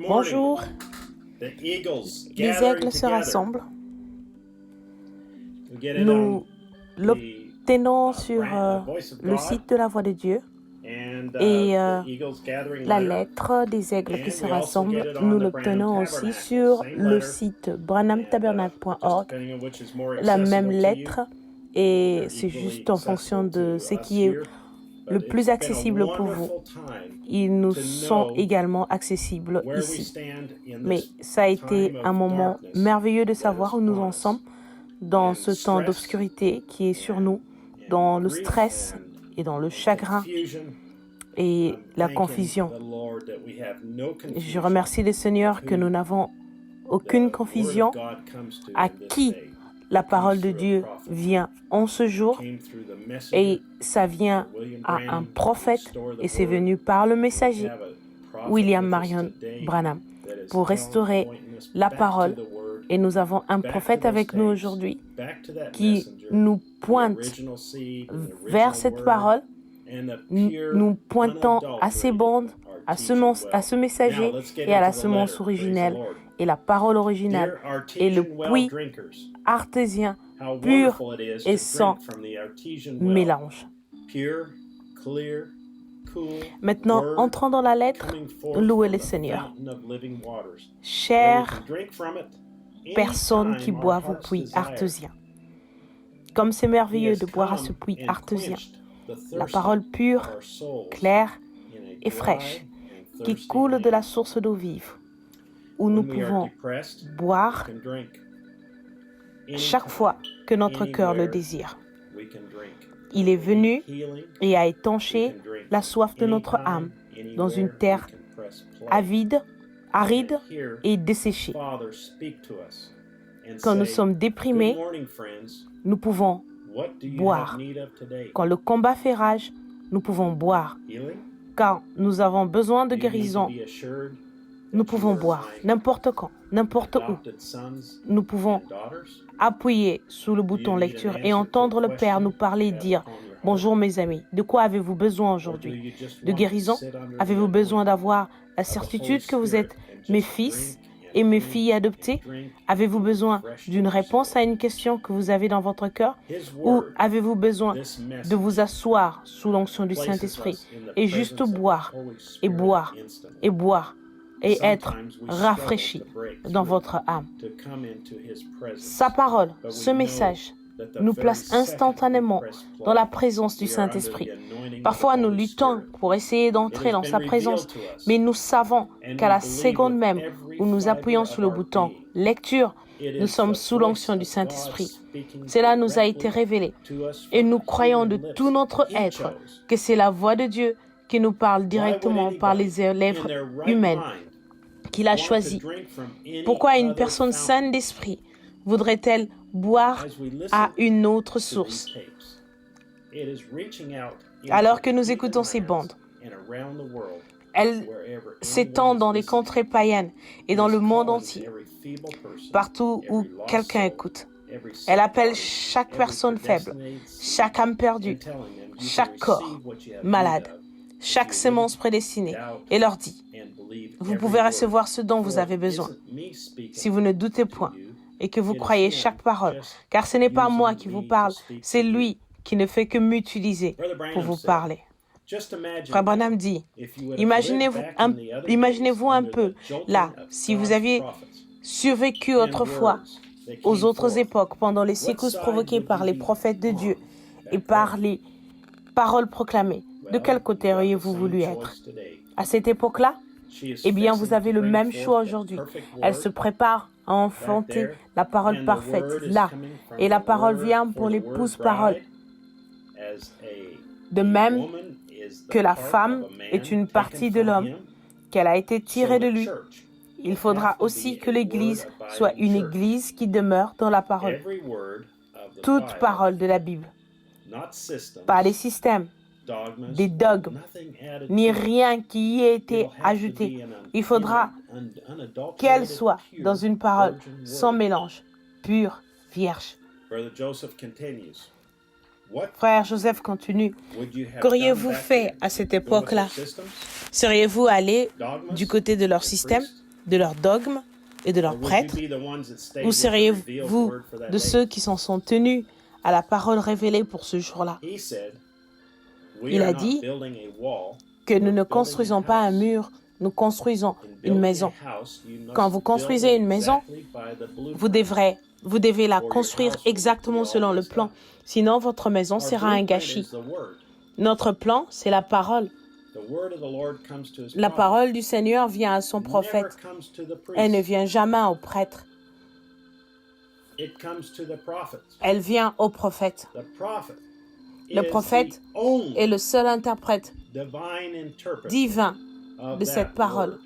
Bonjour, les aigles se rassemblent. Nous l'obtenons sur le site de la Voix de Dieu et la lettre des aigles qui se rassemblent, nous l'obtenons aussi sur le site branhamtabernacle.org, la même lettre, et c'est juste en fonction de ce qui est le plus accessible pour vous. Ils nous sont également accessibles ici. Mais ça a été un moment merveilleux de savoir où nous en sommes dans ce temps d'obscurité qui est sur nous, dans le stress et dans le chagrin et la confusion. Je remercie le Seigneur que nous n'avons aucune confusion à qui la parole de Dieu vient en ce jour, et ça vient à un prophète et c'est venu par le messager William Marion Branham pour restaurer la parole. Et nous avons un prophète avec nous aujourd'hui qui nous pointe vers cette parole, nous pointant à ces bandes, à ce messager et à la semence originelle et la parole originale et le puits artésien pur et sans mélange. Maintenant, entrons dans la lettre, louez le Seigneur. Chères personnes qui boivent au puits artésien, comme c'est merveilleux de boire à ce puits artésien, la parole pure, claire et fraîche, qui coule de la source d'eau vive, où nous pouvons boire chaque fois que notre cœur le désire. Il est venu et a étanché la soif de notre âme dans une terre aride et desséchée. Quand nous sommes déprimés, nous pouvons boire. Quand le combat fait rage, nous pouvons boire. Quand nous avons besoin de guérison, nous pouvons boire n'importe quand, n'importe où. Nous pouvons appuyer sur le bouton lecture et entendre le Père nous parler et dire « Bonjour mes amis, de quoi avez-vous besoin aujourd'hui? De guérison? Avez-vous besoin d'avoir la certitude que vous êtes mes fils et mes filles adoptées? Avez-vous besoin d'une réponse à une question que vous avez dans votre cœur? Ou avez-vous besoin de vous asseoir sous l'onction du Saint-Esprit et juste boire et boire et boire et être rafraîchi dans votre âme? Sa parole, ce message, nous place instantanément dans la présence du Saint-Esprit. Parfois, nous luttons pour essayer d'entrer dans sa présence, mais nous savons qu'à la seconde même où nous appuyons sur le bouton « Lecture », nous sommes sous l'onction du Saint-Esprit. Cela nous a été révélé et nous croyons de tout notre être que c'est la voix de Dieu qui nous parle directement par les lèvres humaines qu'il a choisies. Pourquoi une personne saine d'esprit voudrait-elle boire à une autre source? Alors que nous écoutons ces bandes, elles s'étendent dans les contrées païennes et dans le monde entier, partout où quelqu'un écoute. Elle appelle chaque personne faible, chaque âme perdue, chaque corps malade, chaque semence prédestinée, et leur dit « Vous pouvez recevoir ce dont vous avez besoin, si vous ne doutez point, et que vous croyez chaque parole, car ce n'est pas moi qui vous parle, c'est lui qui ne fait que m'utiliser pour vous parler. » Frère Branham dit, imaginez-vous un peu là, si vous aviez survécu autrefois aux autres époques, pendant les secousses provoquées par les prophètes de Dieu et par les paroles proclamées, de quel côté auriez-vous voulu être? À cette époque-là, eh bien, vous avez le même choix aujourd'hui. Elle se prépare à enfanter la parole parfaite, là, et la parole vient pour l'épouse parole. De même que la femme est une partie de l'homme, qu'elle a été tirée de lui, il faudra aussi que l'Église soit une Église qui demeure dans la parole. Toute parole de la Bible. Pas des systèmes, des dogmes, ni rien qui y ait été ajouté. Il faudra qu'elle soit dans une parole sans mélange, pure, vierge. Frère Joseph continue. Qu'auriez-vous fait à cette époque-là Seriez-vous allé du côté de leur système, de leur dogme et de leurs prêtres, ou seriez-vous de ceux qui s'en sont tenus à la parole révélée pour ce jour-là? Il a dit que nous ne construisons pas un mur, nous construisons une maison. Quand vous construisez une maison, vous devez la construire exactement selon le plan. Sinon, votre maison sera un gâchis. Notre plan, c'est la parole. La parole du Seigneur vient à son prophète. Elle ne vient jamais au prêtre. Elle vient au prophète. Le prophète est le seul interprète divin de cette parole.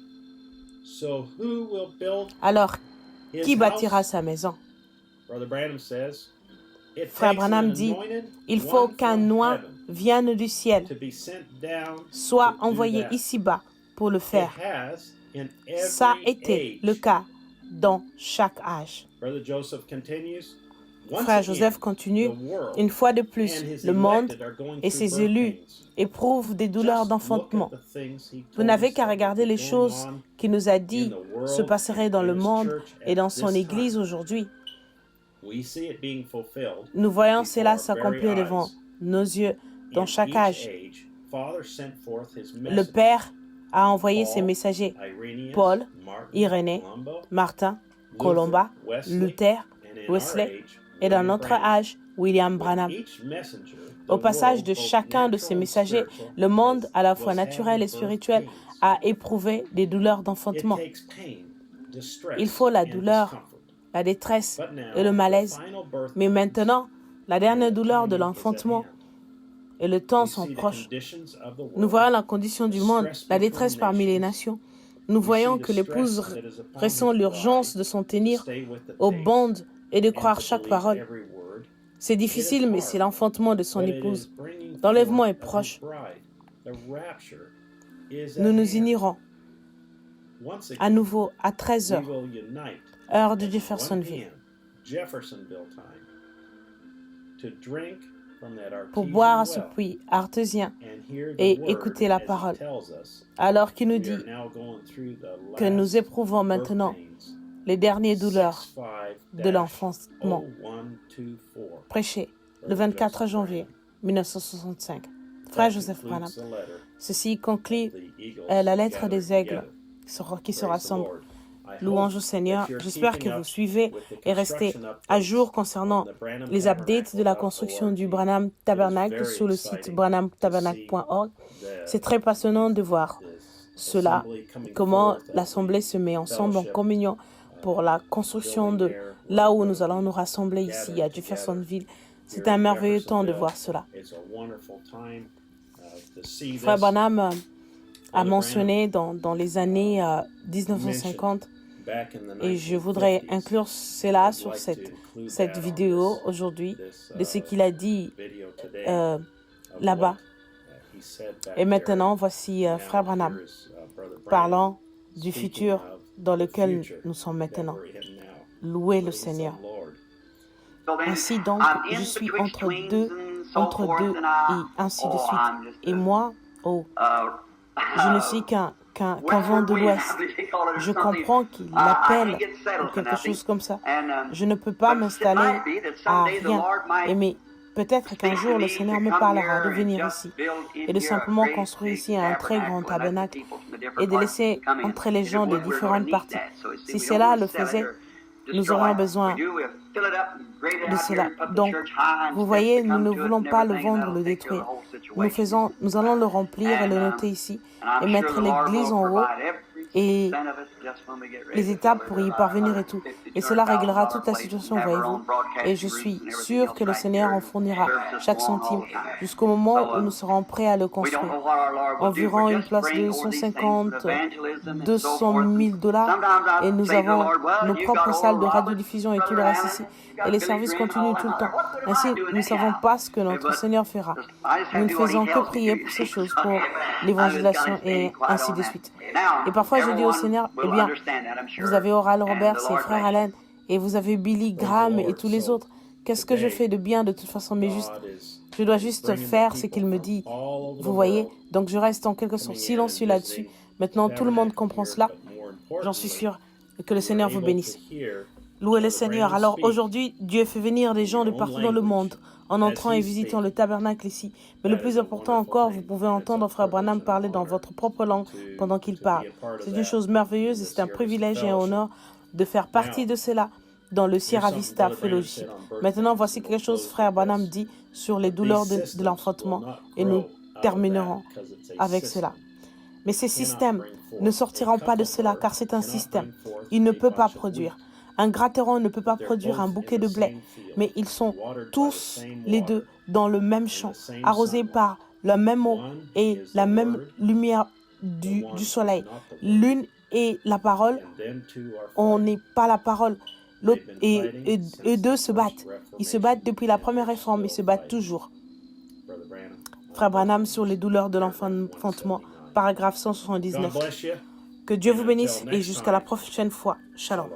Alors, qui bâtira sa maison? Frère Branham dit, il faut qu'un oint vienne du ciel, soit envoyé ici-bas pour le faire. Ça a été le cas dans chaque âge. Frère Joseph continue, une fois de plus, le monde et ses élus éprouvent des douleurs d'enfantement. Vous n'avez qu'à regarder les choses qu'il nous a dit se passeraient dans le monde et dans son Église aujourd'hui. Nous voyons cela s'accomplir devant nos yeux dans chaque âge. Le Père a envoyé ses messagers, Paul, Irénée, Martin, Colomba, Luther, Wesley, et dans notre âge, William Branham. Au passage de chacun de ces messagers, le monde, à la fois naturel et spirituel, a éprouvé des douleurs d'enfantement. Il faut la douleur, la détresse et le malaise. Mais maintenant, la dernière douleur de l'enfantement et le temps sont proches. Nous voyons la condition du monde, la détresse parmi les nations. Nous voyons que l'épouse ressent l'urgence de s'en tenir aux bandes et de croire chaque parole. C'est difficile, mais c'est l'enfantement de son épouse. L'enlèvement est proche. Nous nous unirons à nouveau à 13 heures, heure de Jeffersonville, pour boire à ce puits artésien et écouter la parole. Alors qu'il nous dit que nous éprouvons maintenant les dernières douleurs de l'enfantement. Prêché le 24 janvier 1965. Frère Joseph Branham. Ceci conclut la lettre des aigles qui se rassemblent. Louange au Seigneur. J'espère que vous suivez et restez à jour concernant les updates de la construction du Branham Tabernacle sur le site branhamtabernacle.org. C'est très passionnant de voir cela, comment l'Assemblée se met ensemble en communion pour la construction de là où nous allons nous rassembler ici à Jeffersonville. C'est un merveilleux temps de voir cela. Frère Branham a mentionné dans les années 1950, et je voudrais inclure cela sur cette vidéo aujourd'hui, de ce qu'il a dit là-bas. Et maintenant, voici Frère Branham parlant du futur dans lequel nous sommes maintenant. Louez le Seigneur. Ainsi donc, je suis entre deux et ainsi de suite. Et moi, je ne suis qu'un vent de l'Ouest. Je comprends qu'il l'appelle ou quelque chose comme ça. Je ne peux pas m'installer à rien. Mais peut-être qu'un jour, le Seigneur me parlera de venir ici et de simplement construire ici un très grand tabernacle et de laisser entrer les gens des différentes parties. Si cela le faisait, nous aurions besoin de cela. Donc, vous voyez, nous ne voulons pas le vendre, le détruire. Nous allons le remplir et le noter ici et mettre l'église en haut et les étapes pour y parvenir et tout. Et cela réglera toute la situation, voyez-vous. Et je suis sûr que le Seigneur en fournira chaque centime jusqu'au moment où nous serons prêts à le construire. Environ une place de 150, 200 000 $. Et nous avons nos propres salles de radiodiffusion et tout le reste ici. Et les services continuent tout le temps. Ainsi, nous ne savons pas ce que notre Seigneur fera. Nous ne faisons que prier pour ces choses, pour l'évangélisation et ainsi de suite. Et parfois, je dis au Seigneur, eh bien, vous avez Oral Roberts et Frère Allen, et vous avez Billy Graham et tous les autres. Qu'est-ce que je fais de bien de toute façon? Mais juste, Je dois juste faire ce qu'il me dit. Vous voyez? Donc je reste en quelque sorte silencieux là-dessus. Maintenant, tout le monde comprend cela. J'en suis sûr. Et que le Seigneur vous bénisse. Louez le Seigneur. Alors aujourd'hui, Dieu fait venir des gens de partout dans le monde en entrant et visitant le tabernacle ici. Mais le plus important encore, vous pouvez entendre Frère Branham parler dans votre propre langue pendant qu'il parle. C'est une chose merveilleuse et c'est un privilège et un honneur de faire partie de cela dans le Sierra Vista Fellowship. Maintenant, voici quelque chose Frère Branham dit sur les douleurs de l'enfantement et nous terminerons avec cela. Mais ces systèmes ne sortiront pas de cela car c'est un système. Il ne peut pas produire. Un gratteron ne peut pas produire un bouquet de blé, mais ils sont tous les deux dans le même champ, arrosés par la même eau et la même lumière du soleil. L'une est la parole, on n'est pas la parole. L'autre et deux se battent. Ils se battent depuis la première réforme, ils se battent toujours. Frère Branham sur les douleurs de l'enfantement, paragraphe 179. Que Dieu vous bénisse et jusqu'à la prochaine fois. Shalom.